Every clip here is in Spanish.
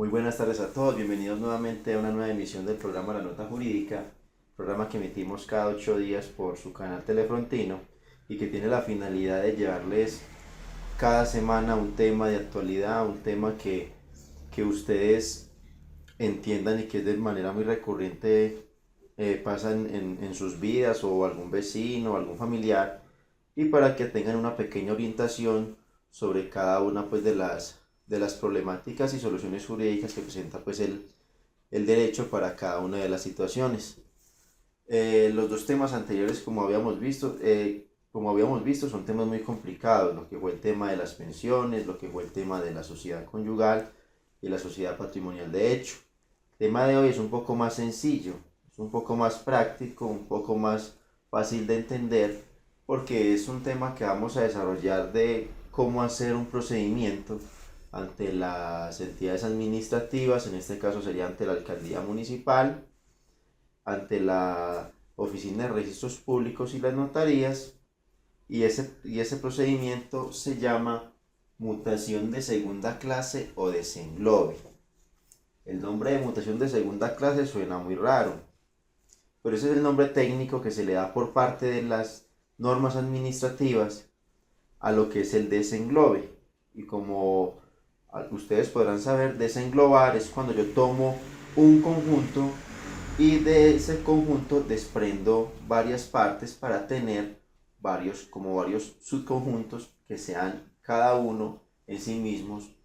Muy buenas tardes a todos, bienvenidos nuevamente a una nueva emisión del programa La Nota Jurídica, programa que emitimos cada 8 días por su canal Telefrontino y que tiene la finalidad de llevarles cada semana un tema de actualidad, un tema que ustedes entiendan y que de manera muy recurrente pasa en sus vidas o algún vecino o algún familiar, y para que tengan una pequeña orientación sobre cada una pues de las problemáticas y soluciones jurídicas que presenta pues el derecho para cada una de las situaciones. Los dos temas anteriores, como habíamos visto, son temas muy complicados, lo que fue el tema de las pensiones, lo que fue el tema de la sociedad conyugal y la sociedad patrimonial de hecho. El tema de hoy es un poco más sencillo, es un poco más práctico, un poco más fácil de entender, porque es un tema que vamos a desarrollar de cómo hacer un procedimiento ante las entidades administrativas, en este caso sería ante la alcaldía municipal, ante la oficina de registros públicos y las notarías, y ese procedimiento se llama mutación de segunda clase o desenglobe. El nombre de mutación de segunda clase suena muy raro, pero ese es el nombre técnico que se le da por parte de las normas administrativas a lo que es el desenglobe. Y como ustedes podrán saber, desenglobar es cuando yo tomo un conjunto y de ese conjunto desprendo varias partes para tener varios subconjuntos que sean cada uno en sí mismos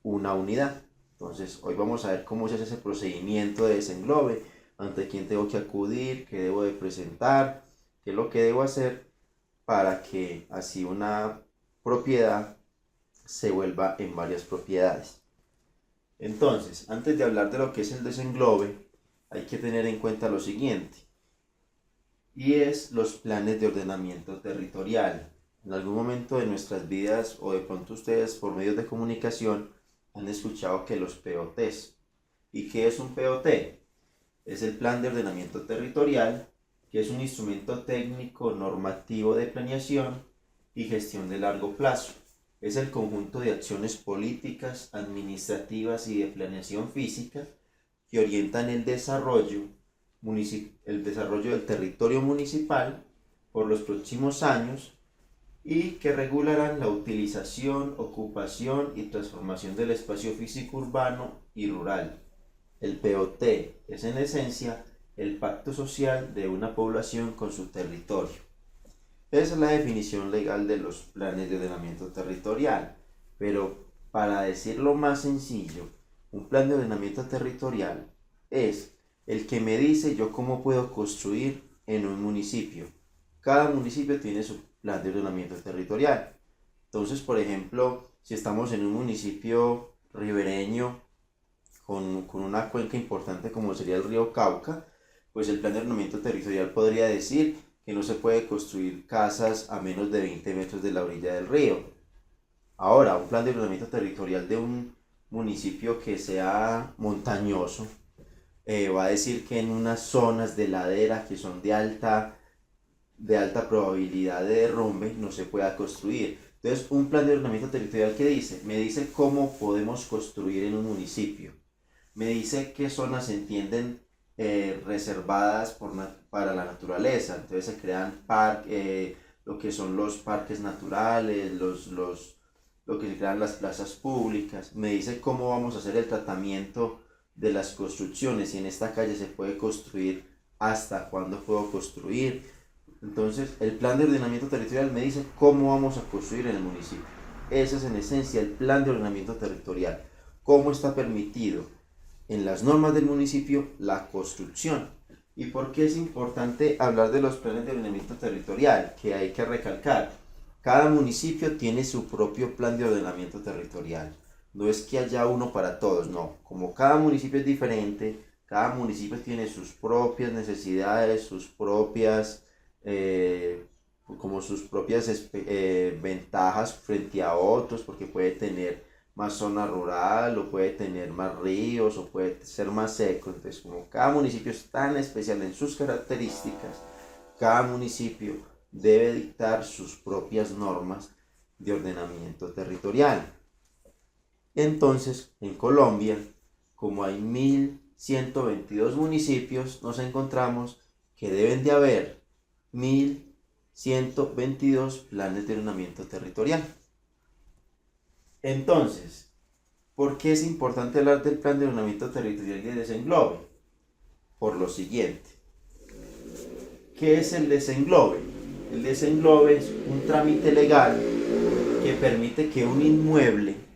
una unidad. Entonces, hoy vamos a ver cómo se hace ese procedimiento de desenglobe, ante quién tengo que acudir, qué debo de presentar, qué es lo que debo hacer para que así una propiedad se vuelva en varias propiedades. Entonces, antes de hablar de lo que es el desenglobe, hay que tener en cuenta lo siguiente, y es los planes de ordenamiento territorial. En algún momento de nuestras vidas, o de pronto ustedes por medios de comunicación, han escuchado que los POTs. ¿Y qué es un POT? Es el Plan de Ordenamiento Territorial, que es un instrumento técnico normativo de planeación y gestión de largo plazo. Es el conjunto de acciones políticas, administrativas y de planeación física que orientan el desarrollo del territorio municipal por los próximos años, y que regularán la utilización, ocupación y transformación del espacio físico urbano y rural. El POT es en esencia el pacto social de una población con su territorio. Esa es la definición legal de los planes de ordenamiento territorial, pero para decirlo más sencillo, un plan de ordenamiento territorial es el que me dice yo cómo puedo construir en un municipio. Cada municipio tiene su plan de ordenamiento territorial. Entonces, por ejemplo, si estamos en un municipio ribereño con una cuenca importante como sería el río Cauca, pues el plan de ordenamiento territorial podría decir que no se puede construir casas a menos de 20 metros de la orilla del río. Ahora, un plan de ordenamiento territorial de un municipio que sea montañoso va a decir que en unas zonas de ladera que son de alta probabilidad de derrumbe no se pueda construir. Entonces, un plan de ordenamiento territorial, ¿qué dice? Me dice cómo podemos construir en un municipio. Me dice qué zonas se entienden reservadas para la naturaleza. Entonces se crean lo que son los parques naturales, lo que se crean las plazas públicas. Me dice cómo vamos a hacer el tratamiento de las construcciones, si en esta calle se puede construir, hasta cuándo puedo construir. Entonces, el plan de ordenamiento territorial me dice cómo vamos a construir en el municipio. Ese es en esencia el plan de ordenamiento territorial. Cómo está permitido en las normas del municipio la construcción. ¿Y por qué es importante hablar de los planes de ordenamiento territorial? Que hay que recalcar, cada municipio tiene su propio plan de ordenamiento territorial. No es que haya uno para todos, no. Como cada municipio es diferente, cada municipio tiene sus propias necesidades, sus propias ventajas frente a otros, porque puede tener más zona rural, o puede tener más ríos, o puede ser más seco. Entonces, como cada municipio es tan especial en sus características, cada municipio debe dictar sus propias normas de ordenamiento territorial. Entonces, en Colombia como hay 1122 municipios, nos encontramos que deben de haber 1122 planes de ordenamiento territorial. Entonces, ¿por qué es importante hablar del plan de ordenamiento territorial y de desenglobe? Por lo siguiente. ¿Qué es el desenglobe? El desenglobe es un trámite legal que permite que un inmueble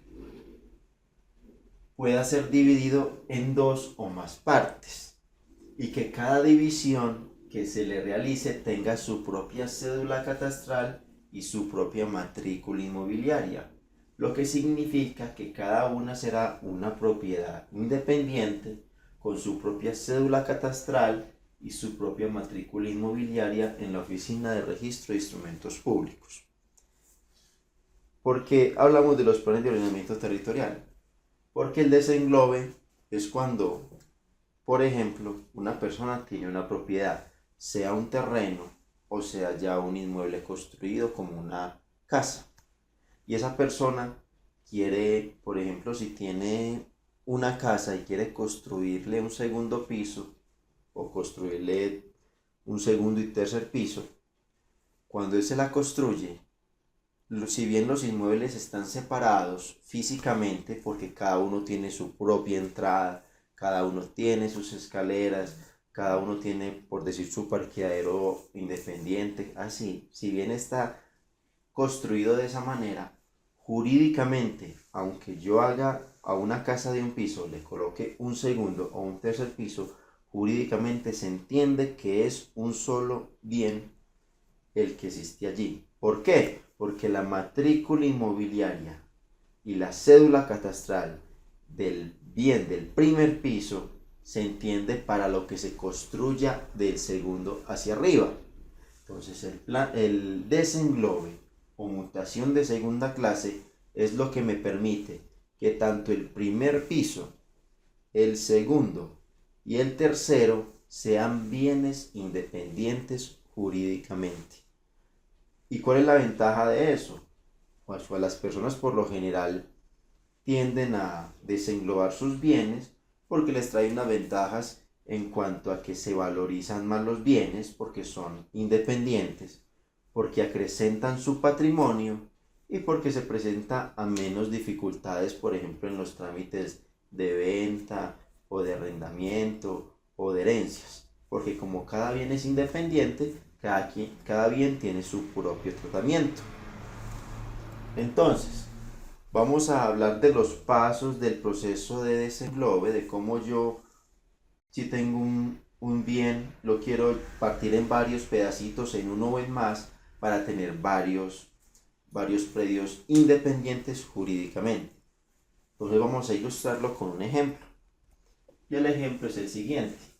pueda ser dividido en dos o más partes y que cada división que se le realice tenga su propia cédula catastral y su propia matrícula inmobiliaria, lo que significa que cada una será una propiedad independiente con su propia cédula catastral y su propia matrícula inmobiliaria en la Oficina de Registro de Instrumentos Públicos. ¿Por qué hablamos de los planes de ordenamiento territorial? Porque el desenglobe es cuando, por ejemplo, una persona tiene una propiedad, sea un terreno o sea ya un inmueble construido como una casa. Y esa persona quiere, por ejemplo, si tiene una casa y quiere construirle un segundo piso o construirle un segundo y tercer piso, cuando él se la construye, si bien los inmuebles están separados físicamente porque cada uno tiene su propia entrada, cada uno tiene sus escaleras, cada uno tiene, por decir, su parqueadero independiente, así, si bien está construido de esa manera, jurídicamente, aunque yo haga a una casa de un piso, le coloque un segundo o un tercer piso, jurídicamente se entiende que es un solo bien el que existe allí. ¿Por qué? Porque la matrícula inmobiliaria y la cédula catastral del bien del primer piso se entiende para lo que se construya del segundo hacia arriba. Entonces el desenglobe o mutación de segunda clase es lo que me permite que tanto el primer piso, el segundo y el tercero sean bienes independientes jurídicamente. ¿Y cuál es la ventaja de eso? Pues las personas por lo general tienden a desenglobar sus bienes porque les trae unas ventajas en cuanto a que se valorizan más los bienes porque son independientes, porque acrecentan su patrimonio y porque se presenta a menos dificultades, por ejemplo, en los trámites de venta o de arrendamiento o de herencias, porque como cada bien es independiente, cada bien tiene su propio tratamiento. Entonces, vamos a hablar de los pasos del proceso de desenglobe, de cómo yo, si tengo un bien, lo quiero partir en varios pedacitos, en uno o en más, para tener varios predios independientes jurídicamente. Entonces vamos a ilustrarlo con un ejemplo. Y el ejemplo es el siguiente.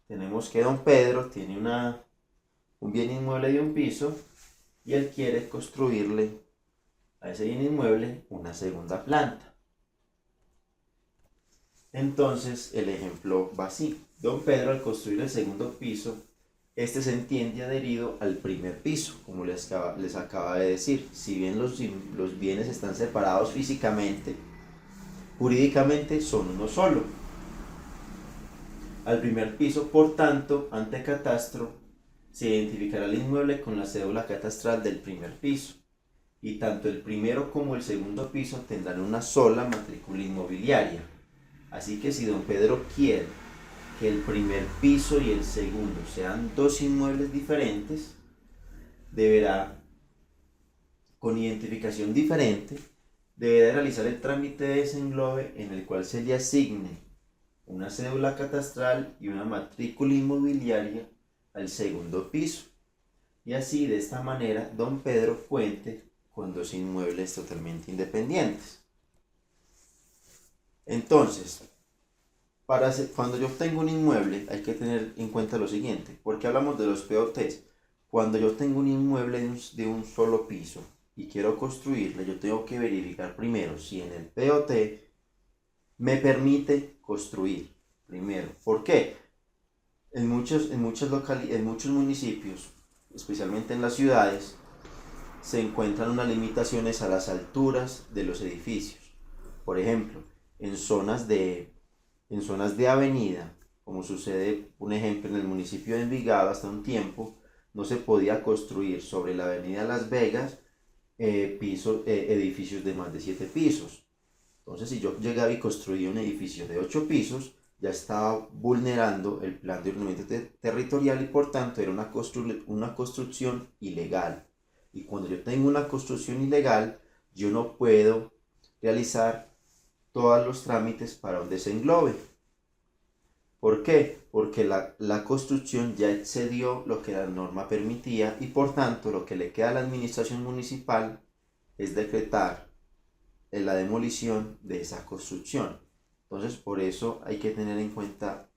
Tenemos que don Pedro tiene un bien inmueble de un piso y él quiere construirle a ese bien inmueble una segunda planta. Entonces el ejemplo va así. Don Pedro, al construir el segundo piso, este se entiende adherido al primer piso, como les acaba de decir. Si bien los bienes están separados físicamente, jurídicamente son uno solo. Al primer piso, por tanto, ante catastro, se identificará el inmueble con la cédula catastral del primer piso, y tanto el primero como el segundo piso tendrán una sola matrícula inmobiliaria. Así que si don Pedro quiere que el primer piso y el segundo sean dos inmuebles diferentes, deberá, con identificación diferente, deberá realizar el trámite de desenglobe en el cual se le asigne una cédula catastral y una matrícula inmobiliaria al segundo piso. Y así, de esta manera, don Pedro cuente con dos inmuebles totalmente independientes. Entonces, cuando yo tengo un inmueble, hay que tener en cuenta lo siguiente. ¿Por qué hablamos de los POTs? Cuando yo tengo un inmueble de un solo piso y quiero construirle, yo tengo que verificar primero si en el POT me permite construir primero. ¿Por qué? En muchos municipios, especialmente en las ciudades, se encuentran unas limitaciones a las alturas de los edificios. Por ejemplo, en zonas de avenida, como sucede, un ejemplo, en el municipio de Envigado hasta un tiempo, no se podía construir sobre la avenida Las Vegas edificios de más de 7 pisos. Entonces, si yo llegaba y construía un edificio de 8 pisos, ya estaba vulnerando el plan de ordenamiento territorial y por tanto era una construcción ilegal. Y cuando yo tengo una construcción ilegal, yo no puedo realizar todos los trámites para un desenglobe. ¿Por qué? Porque la construcción ya excedió lo que la norma permitía y por tanto lo que le queda a la administración municipal es decretar la demolición de esa construcción. Entonces por eso hay que tener en cuenta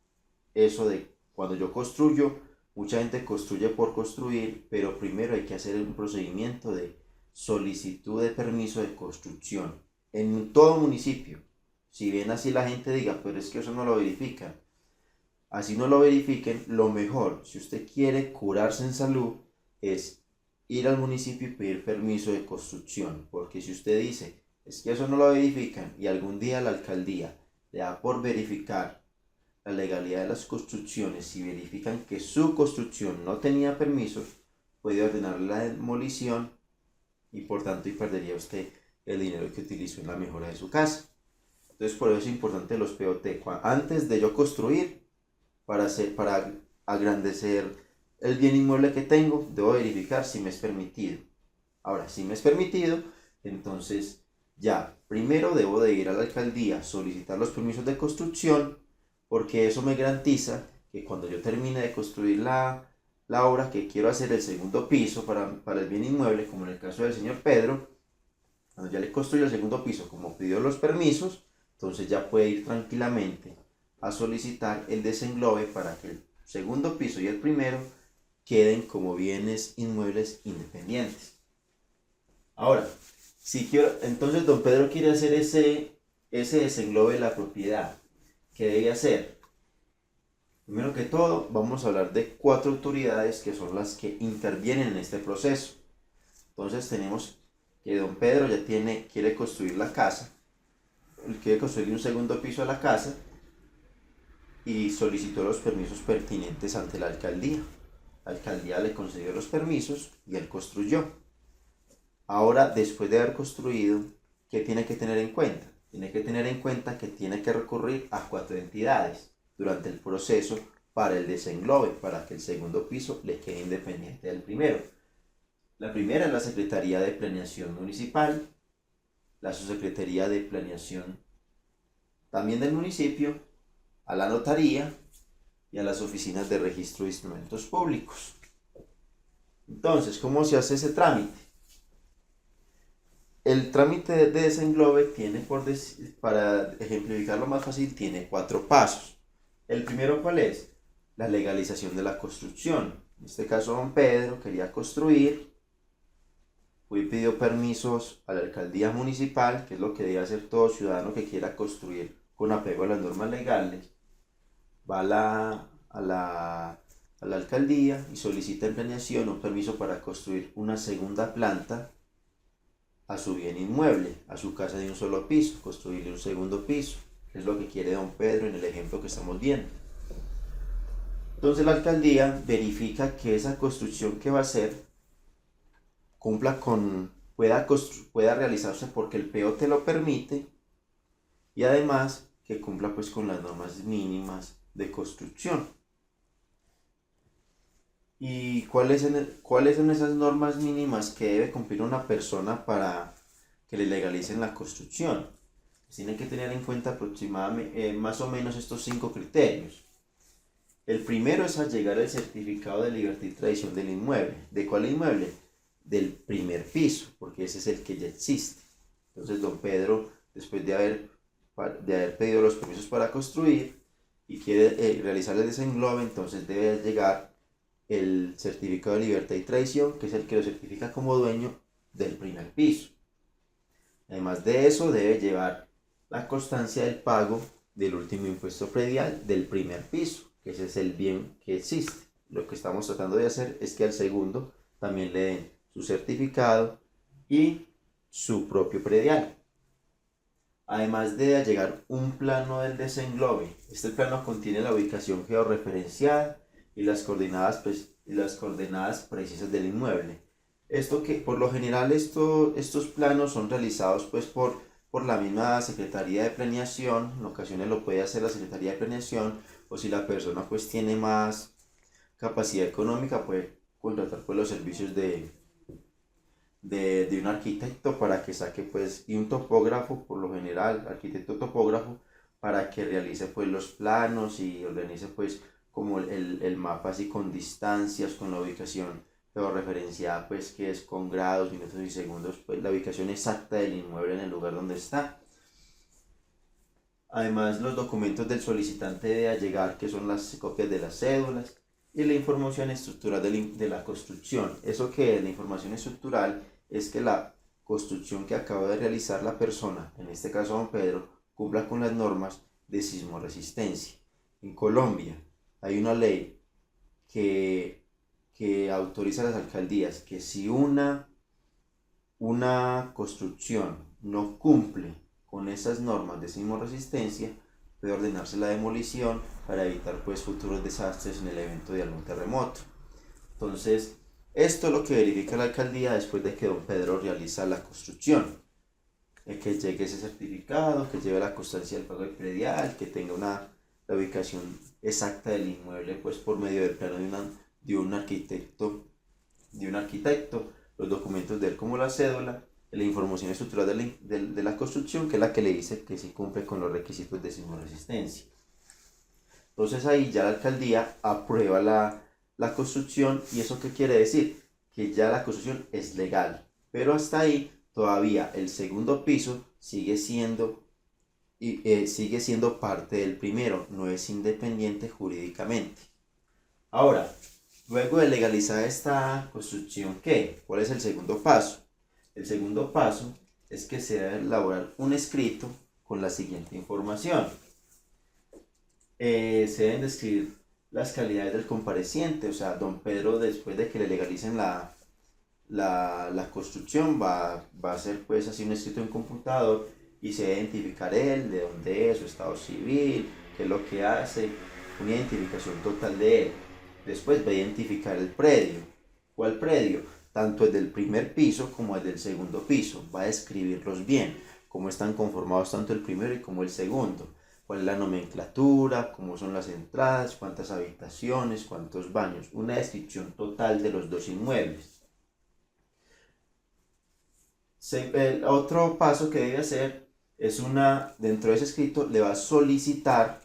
eso de cuando yo construyo, mucha gente construye por construir, pero primero hay que hacer un procedimiento de solicitud de permiso de construcción en todo municipio. Si bien así la gente diga, pero es que eso no lo verifican. Así no lo verifiquen, lo mejor, si usted quiere curarse en salud, es ir al municipio y pedir permiso de construcción. Porque si usted dice, es que eso no lo verifican y algún día la alcaldía le da por verificar la legalidad de las construcciones y verifican que su construcción no tenía permisos, puede ordenar la demolición y por tanto perdería usted el dinero que utilizó en la mejora de su casa. Entonces por eso es importante los POT. Antes de yo construir, para agrandecer el bien inmueble que tengo, debo verificar si me es permitido. Ahora, si me es permitido, entonces ya primero debo de ir a la alcaldía, solicitar los permisos de construcción, porque eso me garantiza que cuando yo termine de construir la obra que quiero hacer, el segundo piso para el bien inmueble, como en el caso del señor Pedro, cuando ya le construyo el segundo piso, como pidió los permisos, entonces ya puede ir tranquilamente a solicitar el desenglobe para que el segundo piso y el primero queden como bienes inmuebles independientes. Ahora, si quiero, entonces don Pedro quiere hacer ese desenglobe de la propiedad. ¿Qué debe hacer? Primero que todo, vamos a hablar de 4 autoridades que son las que intervienen en este proceso. Entonces tenemos que don Pedro ya quiere construir la casa, quiere construir un segundo piso a la casa y solicitó los permisos pertinentes ante la alcaldía. La alcaldía le concedió los permisos y él construyó. Ahora, después de haber construido, ¿qué tiene que tener en cuenta? Tiene que tener en cuenta que tiene que recurrir a 4 entidades durante el proceso para el desenglobe, para que el segundo piso le quede independiente del primero. La primera es la Secretaría de Planeación Municipal, la Subsecretaría de Planeación también del municipio, a la notaría y a las oficinas de registro de instrumentos públicos. Entonces, ¿cómo se hace ese trámite? El trámite de desenglobe tiene, para ejemplificarlo más fácil, tiene 4 pasos. El primero, ¿cuál es? La legalización de la construcción. En este caso, don Pedro quería construir, fue y pidió permisos a la alcaldía municipal, que es lo que debe hacer todo ciudadano que quiera construir con apego a las normas legales. Va a la alcaldía y solicita en planeación un permiso para construir una segunda planta a su bien inmueble, a su casa de un solo piso, construirle un segundo piso, que es lo que quiere don Pedro en el ejemplo que estamos viendo. Entonces la alcaldía verifica que esa construcción que va a hacer pueda realizarse porque el PO te lo permite y además que cumpla pues con las normas mínimas de construcción. ¿Y cuáles son esas normas mínimas que debe cumplir una persona para que le legalicen la construcción? Pues tiene que tener en cuenta aproximadamente más o menos estos 5 criterios. El primero es allegar el certificado de libertad y tradición del inmueble. ¿De cuál inmueble? Del primer piso, porque ese es el que ya existe. Entonces don Pedro, después de haber pedido los permisos para construir y quiere realizar el desenglobe, entonces debe llegar el certificado de libertad y tradición, que es el que lo certifica como dueño del primer piso. Además de eso, debe llevar la constancia del pago del último impuesto predial del primer piso, que ese es el bien que existe. Lo que estamos tratando de hacer es que al segundo también le den su certificado y su propio predial. además debe llegar un plano del desenglobe. Este plano contiene la ubicación georreferenciada y las coordenadas, precisas del inmueble. Esto que por lo general estos planos son realizados pues por la misma Secretaría de Planeación. En ocasiones lo puede hacer la Secretaría de Planeación, o si la persona pues tiene más capacidad económica puede contratar pues los servicios de un arquitecto para que saque pues, y un topógrafo, por lo general, arquitecto topógrafo, para que realice pues los planos y organice pues como el mapa así con distancias, con la ubicación georreferenciada pues que es con grados, minutos y segundos, pues la ubicación exacta del inmueble en el lugar donde está. Además, los documentos del solicitante deben llegar, que son las copias de las cédulas y la información estructural de la construcción. ¿Eso qué es? La información estructural es que la construcción que acaba de realizar la persona, en este caso don Pedro, cumpla con las normas de sismoresistencia. En Colombia hay una ley que autoriza a las alcaldías que si una construcción no cumple con esas normas de sismoresistencia, puede ordenarse la demolición para evitar pues futuros desastres en el evento de algún terremoto. Entonces, esto es lo que verifica la alcaldía después de que don Pedro realiza la construcción. Que llegue ese certificado, que lleve la constancia del pago del predial, que tenga la ubicación exacta del inmueble pues por medio del plano de un arquitecto, los documentos de él como la cédula, la información estructural de la construcción, que es la que le dice que sí cumple con los requisitos de sismoresistencia. Entonces ahí ya la alcaldía aprueba la construcción. ¿Y eso qué quiere decir? Que ya la construcción es legal, pero hasta ahí todavía el segundo piso sigue siendo parte del primero, no es independiente jurídicamente. Ahora, luego de legalizar esta construcción, ¿qué? ¿Cuál es el segundo paso? El segundo paso es que se debe elaborar un escrito con la siguiente información. Se deben describir las calidades del compareciente, o sea, don Pedro, después de que le legalicen la construcción, va a hacer pues así un escrito en computador y se debe identificar él, de dónde es, su estado civil, qué es lo que hace, una identificación total de él. Después va a identificar el predio. ¿Cuál predio? Tanto el del primer piso como el del segundo piso. Va a describirlos bien, cómo están conformados tanto el primero y como el segundo. Cuál es la nomenclatura, cómo son las entradas, cuántas habitaciones, cuántos baños. Una descripción total de los dos inmuebles. El otro paso que debe hacer es dentro de ese escrito le va a solicitar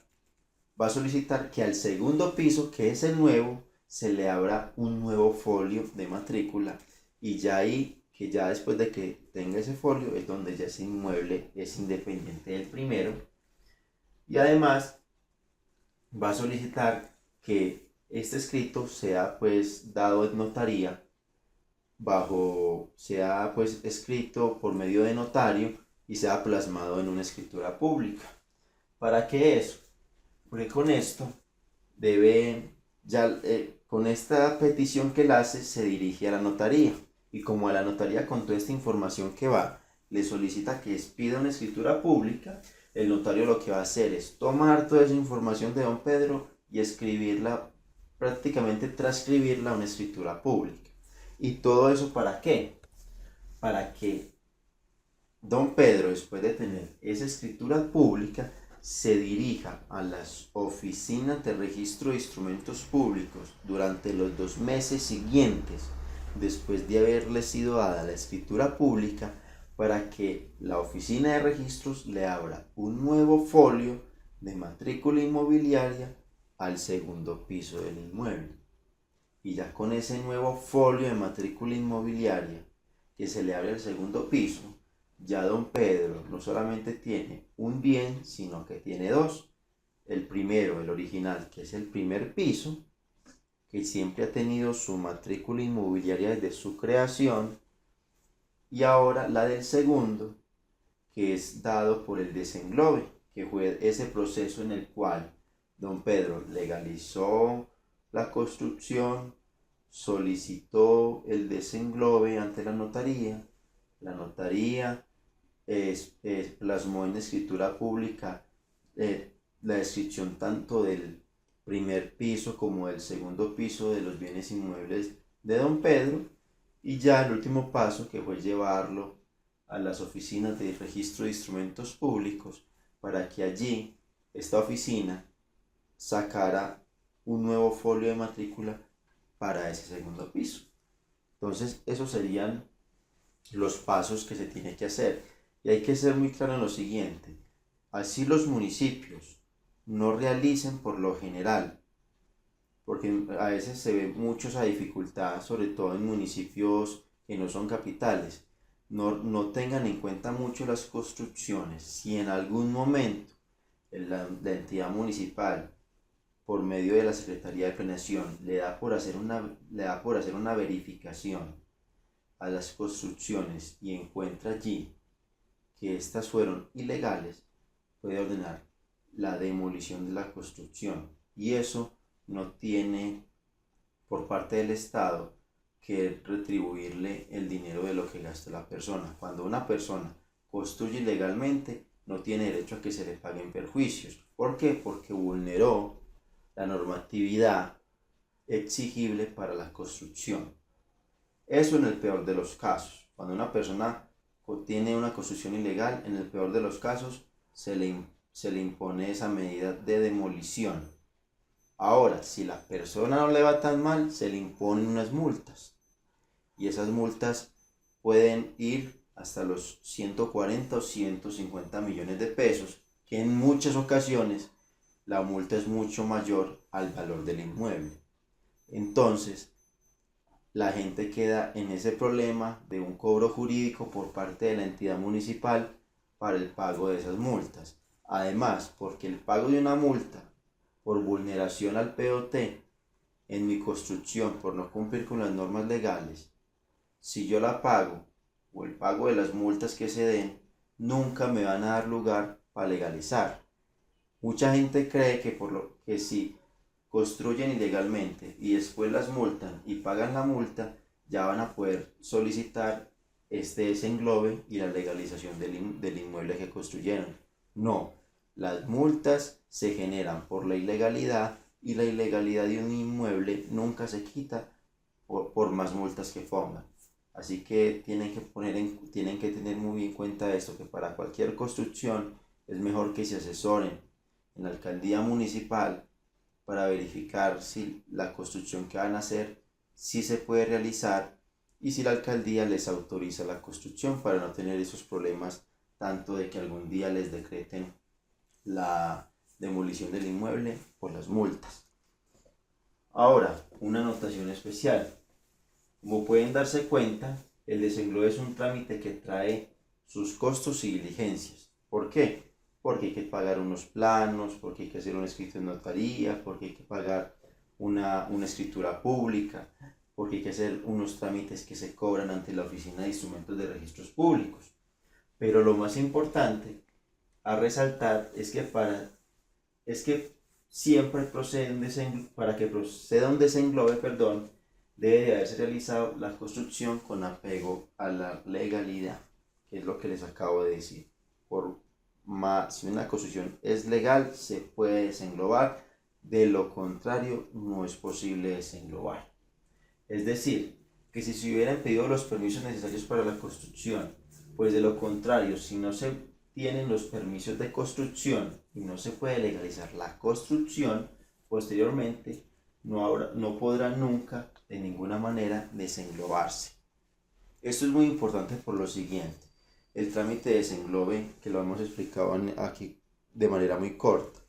que al segundo piso, que es el nuevo, se le abra un nuevo folio de matrícula, y ya ahí, que ya después de que tenga ese folio, es donde ya ese inmueble es independiente del primero. Y además va a solicitar que este escrito sea pues dado en notaría, sea pues escrito por medio de notario y sea plasmado en una escritura pública. ¿Para qué eso? Porque con esto con esta petición que él hace se dirige a la notaría, y como a la notaría con toda esta información que le solicita que pida una escritura pública, el notario lo que va a hacer es tomar toda esa información de don Pedro y escribirla, prácticamente transcribirla a una escritura pública. ¿Y todo eso para qué? Para que don Pedro, después de tener esa escritura pública, se dirija a las oficinas de registro de instrumentos públicos durante los 2 meses siguientes, después de haberle sido dada la escritura pública, para que la oficina de registros le abra un nuevo folio de matrícula inmobiliaria al segundo piso del inmueble. Y ya con ese nuevo folio de matrícula inmobiliaria que se le abre al segundo piso, ya don Pedro no solamente tiene un bien, sino que tiene dos. El primero, el original, que es el primer piso, que siempre ha tenido su matrícula inmobiliaria desde su creación, y ahora la del segundo, que es dado por el desenglobe, que fue ese proceso en el cual don Pedro legalizó la construcción, solicitó el desenglobe ante la notaría plasmó en escritura pública la descripción tanto del primer piso como del segundo piso de los bienes inmuebles de don Pedro, y ya el último paso, que fue llevarlo a las oficinas de registro de instrumentos públicos para que allí esta oficina sacara un nuevo folio de matrícula para ese segundo piso. Entonces esos serían los pasos que se tiene que hacer, y hay que ser muy claro en lo siguiente: así los municipios no realicen por lo general, porque a veces se ve mucho esa dificultad, sobre todo en municipios que no son capitales, no tengan en cuenta mucho las construcciones. Si en algún momento la entidad municipal, por medio de la Secretaría de Planeación, le da por hacer una verificación a las construcciones y encuentra allí que estas fueron ilegales, puede ordenar la demolición de la construcción, y eso no tiene por parte del Estado que retribuirle el dinero de lo que gasta la persona. Cuando una persona construye ilegalmente, no tiene derecho a que se le paguen perjuicios. ¿Por qué? Porque vulneró la normatividad exigible para la construcción. Eso en el peor de los casos. Cuando una persona tiene una construcción ilegal, en el peor de los casos se le impone esa medida de demolición. Ahora, si la persona no le va tan mal, se le imponen unas multas, y esas multas pueden ir hasta los 140 o 150 millones de pesos, que en muchas ocasiones la multa es mucho mayor al valor del inmueble. Entonces, la gente queda en ese problema de un cobro jurídico por parte de la entidad municipal para el pago de esas multas. Además, porque el pago de una multa por vulneración al POT en mi construcción, por no cumplir con las normas legales, si yo la pago, o el pago de las multas que se den, nunca me van a dar lugar para legalizar. Mucha gente cree que si construyen ilegalmente y después las multan y pagan la multa, ya van a poder solicitar este desenglobe y la legalización del inmueble que construyeron. No, las multas se generan por la ilegalidad, y la ilegalidad de un inmueble nunca se quita por más multas que pongan. Así que tienen que tener muy en cuenta esto, que para cualquier construcción es mejor que se asesoren en la alcaldía municipal para verificar si la construcción que van a hacer sí se puede realizar, y si la alcaldía les autoriza la construcción, para no tener esos problemas tanto de que algún día les decreten la demolición del inmueble por las multas. Ahora, una anotación especial. Como pueden darse cuenta, el desenglobe es un trámite que trae sus costos y diligencias. ¿Por qué? Porque hay que pagar unos planos, porque hay que hacer un escrito en notaría, porque hay que pagar una escritura pública, porque hay que hacer unos trámites que se cobran ante la Oficina de Instrumentos de Registros Públicos. Pero lo más importante a resaltar es que siempre para que proceda un desenglobe, debe de haberse realizado la construcción con apego a la legalidad, que es lo que les acabo de decir. Si una construcción es legal, se puede desenglobar; de lo contrario, no es posible desenglobar. Es decir, que si se hubieran pedido los permisos necesarios para la construcción, pues de lo contrario, si no se tienen los permisos de construcción y no se puede legalizar la construcción, posteriormente no podrá nunca de ninguna manera desenglobarse. Esto es muy importante por lo siguiente: el trámite de desenglobe, que lo hemos explicado aquí de manera muy corta.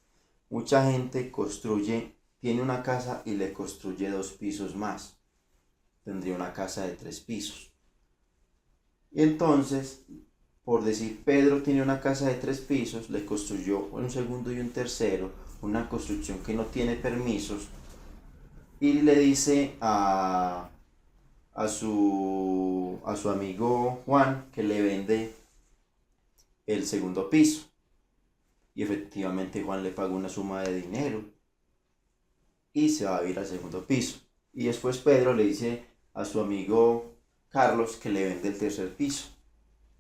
Mucha gente tiene una casa y le construye 2 pisos más. Tendría una casa de 3 pisos. Y entonces, por decir, Pedro tiene una casa de 3 pisos, le construyó un segundo y un tercero, una construcción que no tiene permisos, y le dice a su amigo Juan que le vende el segundo piso. Y efectivamente Juan le paga una suma de dinero y se va a ir al segundo piso. Y después Pedro le dice a su amigo Carlos que le vende el tercer piso.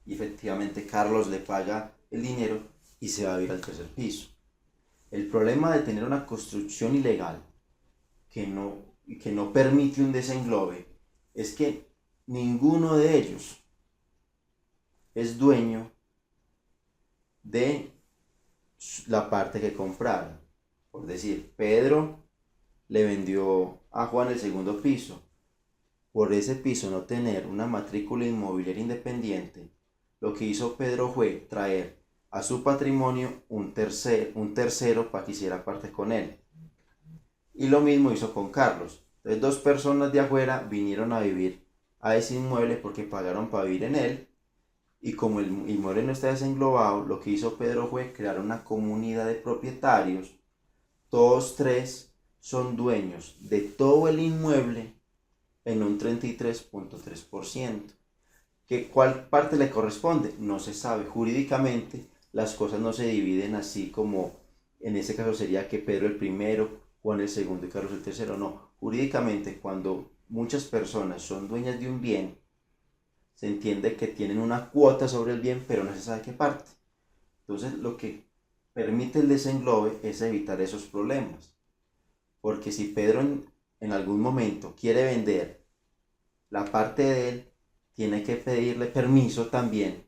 y efectivamente Carlos le paga el dinero y se va a ir al tercer piso. El problema de tener una construcción ilegal que no permite un desenglobe es que ninguno de ellos es dueño de la parte que compraron. Por decir, Pedro le vendió a Juan el segundo piso. Por ese piso no tener una matrícula inmobiliaria independiente, lo que hizo Pedro fue traer a su patrimonio un tercero para que hiciera parte con él. Y lo mismo hizo con Carlos. Entonces, dos personas de afuera vinieron a vivir a ese inmueble porque pagaron para vivir en él. Y como el inmueble no está desenglobado, lo que hizo Pedro fue crear una comunidad de propietarios. Todos tres son dueños de todo el inmueble en un 33.3%. ¿Cuál parte le corresponde? No se sabe. Jurídicamente las cosas no se dividen así como en ese caso sería que Pedro el primero, Juan el segundo y Carlos el tercero. No. Jurídicamente, cuando muchas personas son dueñas de un bien, se entiende que tienen una cuota sobre el bien, pero no se sabe qué parte. Entonces, lo que permite el desenglobe es evitar esos problemas. Porque si Pedro en algún momento quiere vender la parte de él, tiene que pedirle permiso también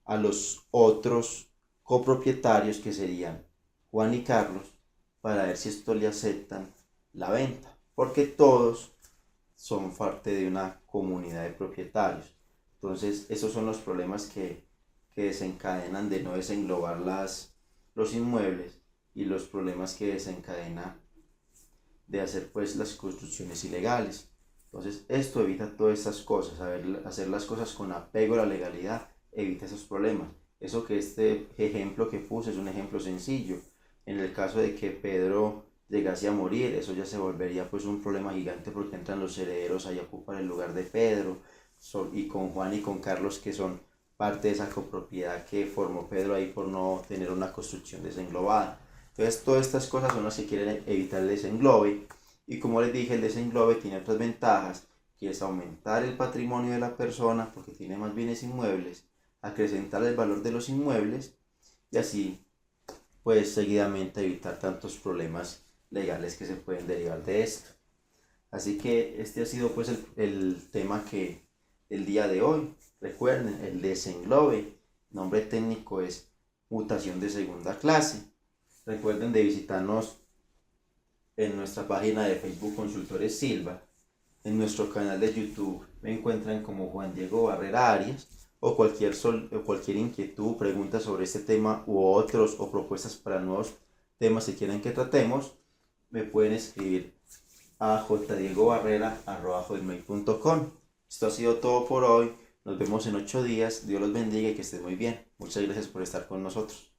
a los otros copropietarios que serían Juan y Carlos para ver si esto le aceptan la venta. Porque todos son parte de una comunidad de propietarios. Entonces, esos son los problemas que desencadenan de no desenglobar los inmuebles y los problemas que desencadena de hacer pues las construcciones ilegales. Entonces, esto evita todas estas cosas, hacer las cosas con apego a la legalidad, evita esos problemas. Eso que este ejemplo que puse es un ejemplo sencillo. En el caso de que Pedro llegase a morir, eso ya se volvería pues un problema gigante porque entran los herederos ahí a ocupar el lugar de Pedro, y con Juan y con Carlos que son parte de esa copropiedad que formó Pedro ahí por no tener una construcción desenglobada. Entonces todas estas cosas son las que quieren evitar el desenglobe, y como les dije, el desenglobe tiene otras ventajas, que es aumentar el patrimonio de la persona porque tiene más bienes inmuebles, acrecentar el valor de los inmuebles y así pues seguidamente evitar tantos problemas legales que se pueden derivar de esto. Así que este ha sido pues el tema que el día de hoy. Recuerden, el desenglobe, nombre técnico es mutación de segunda clase. Recuerden de visitarnos en nuestra página de Facebook Consultores Silva, en nuestro canal de YouTube me encuentran como Juan Diego Barrera Arias, o cualquier inquietud, pregunta sobre este tema u otros, o propuestas para nuevos temas que quieran que tratemos, me pueden escribir a jdiegobarrera@hotmail.com. Esto ha sido todo por hoy. Nos vemos en 8 días. Dios los bendiga y que estén muy bien. Muchas gracias por estar con nosotros.